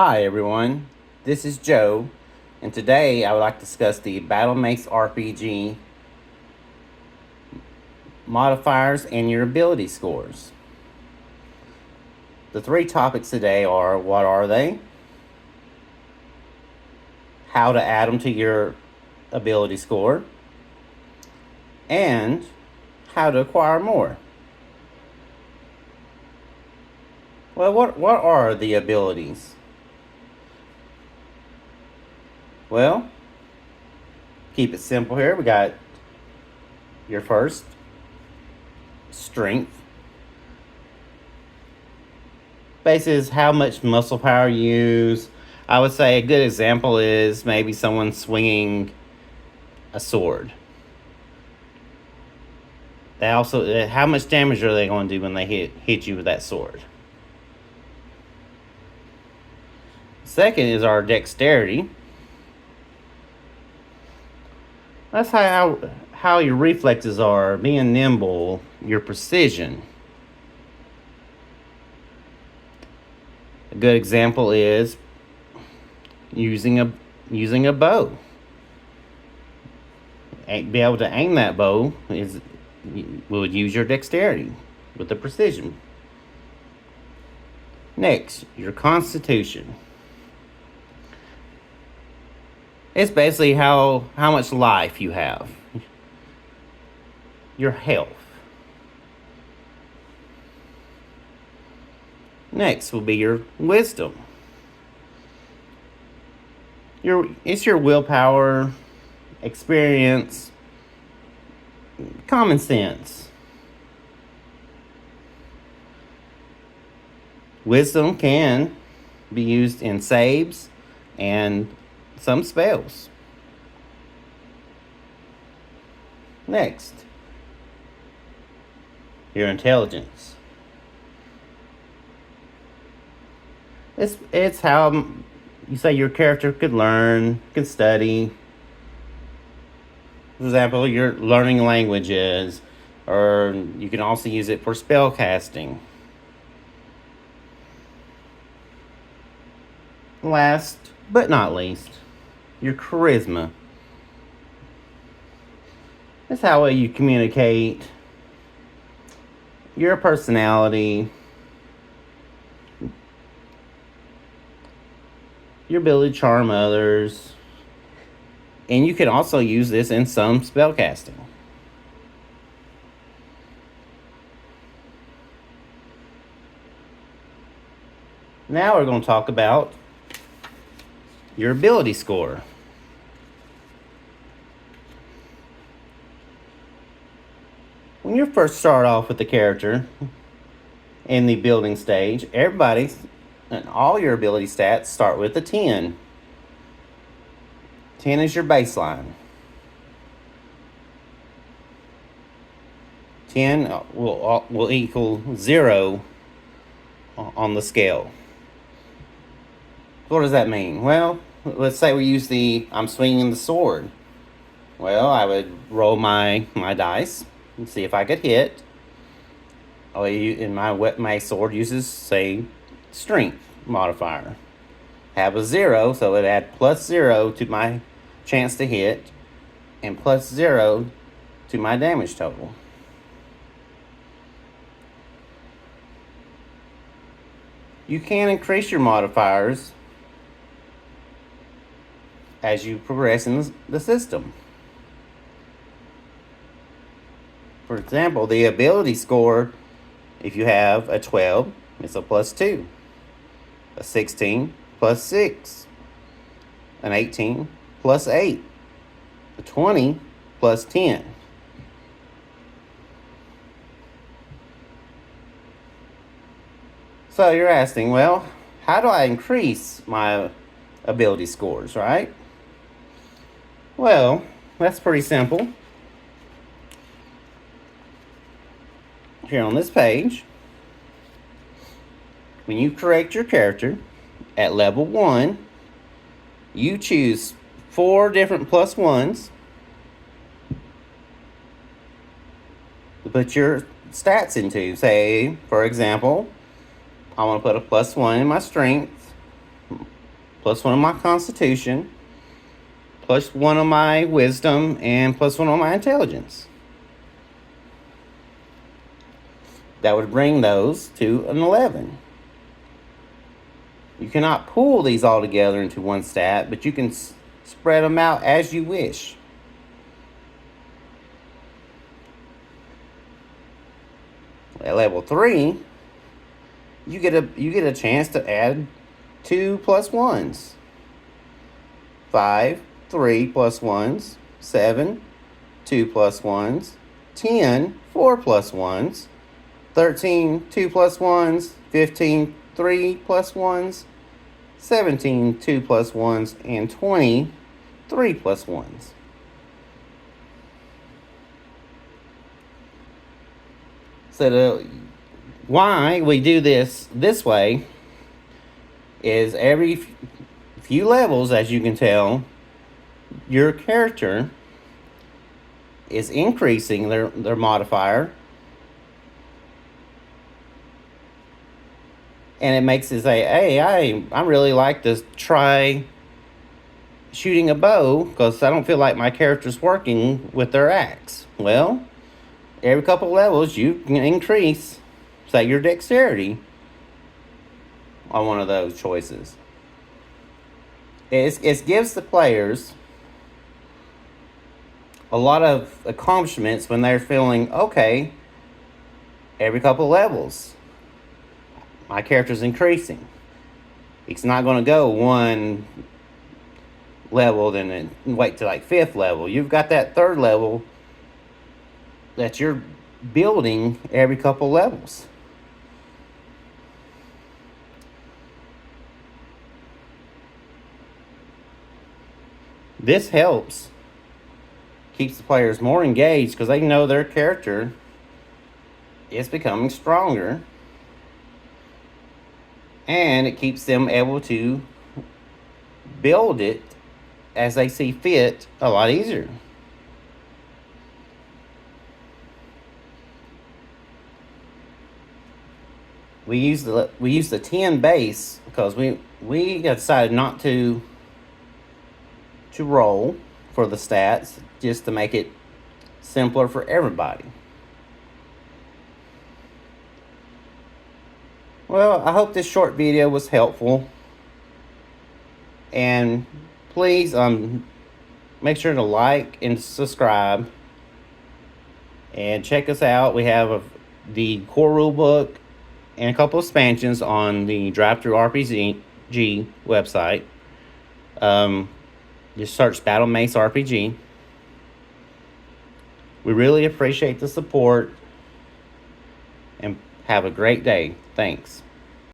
Hi everyone, this is Joe, and today I would like to discuss the Battlemace RPG modifiers and your ability scores. The three topics today are: what are they, how to add them to your ability score, and how to acquire more. Well, what are the abilities? Well, keep it simple here. We got your first, strength. Basically, is how much muscle power you use. I would say a good example is maybe someone swinging a sword. They also, how much damage are they going to do when they hit you with that sword? Second is our dexterity. That's how your reflexes are, being nimble, your precision. A good example is using a bow. Be able to aim that bow would use your dexterity with the precision. Next, your constitution. It's basically how much life you have. Your health. Next will be your wisdom. It's your willpower, experience, common sense. Wisdom can be used in saves and some spells. Next, your intelligence. It's how you say your character could learn, could study. For example, you're learning languages, or you can also use it for spell casting. Last but not least, your charisma. That's how you communicate, your personality, your ability to charm others, and you can also use this in some spellcasting. Now we're going to talk about your ability score. When you first start off with the character in the building stage, everybody and all your ability stats start with a 10. 10 is your baseline. 10 will equal 0 on the scale. What does that mean? Well, let's say we use I'm swinging the sword. Well, I would roll my dice and see if I could hit. And my sword uses, say, strength modifier. Have a 0, so it add plus 0 to my chance to hit, and plus 0 to my damage total. You can increase your modifiers as you progress in the system. For example, the ability score, if you have a 12, it's a plus 2. A 16, plus 6. An 18, plus 8. A 20, plus 10. So you're asking, well, how do I increase my ability scores, right? Well, that's pretty simple. Here on this page, when you create your character at level 1, you choose 4 different plus 1s to put your stats into. Say, for example, I want to put a plus 1 in my strength, plus 1 on my constitution, plus 1 on my wisdom, and plus 1 on my intelligence. That would bring those to an 11. You cannot pool these all together into one stat, but you can spread them out as you wish. At level 3, you get a chance to add 2 plus 1s. 5, 3 plus 1s. 7, 2 plus 1s. 10, 4 plus 1s. 13, 2 plus 1s. 15, 3 plus 1s. 17, 2 plus 1s. And 20, 3 plus 1s. So why we do this way is every few levels, as you can tell, your character is increasing their modifier, and it makes it say, hey, I really like to try shooting a bow because I don't feel like my character's working with their axe. Well, every couple of levels you can increase, say, your dexterity on one of those choices. It gives the players a lot of accomplishments when they're feeling, okay, every couple of levels my character's increasing. It's not going to go one level then wait to like 5th level. You've got that 3rd level that you're building every couple levels. This helps, keeps the players more engaged because they know their character is becoming stronger, and it keeps them able to build it as they see fit a lot easier. We use the 10 base because we decided not to roll for the stats, just to make it simpler for everybody. Well, I hope this short video was helpful, and please make sure to like and subscribe and check us out. We have the core rulebook and a couple of expansions on the Drive-Thru RPG website. Just search Battlemace RPG. We really appreciate the support, and have a great day. Thanks.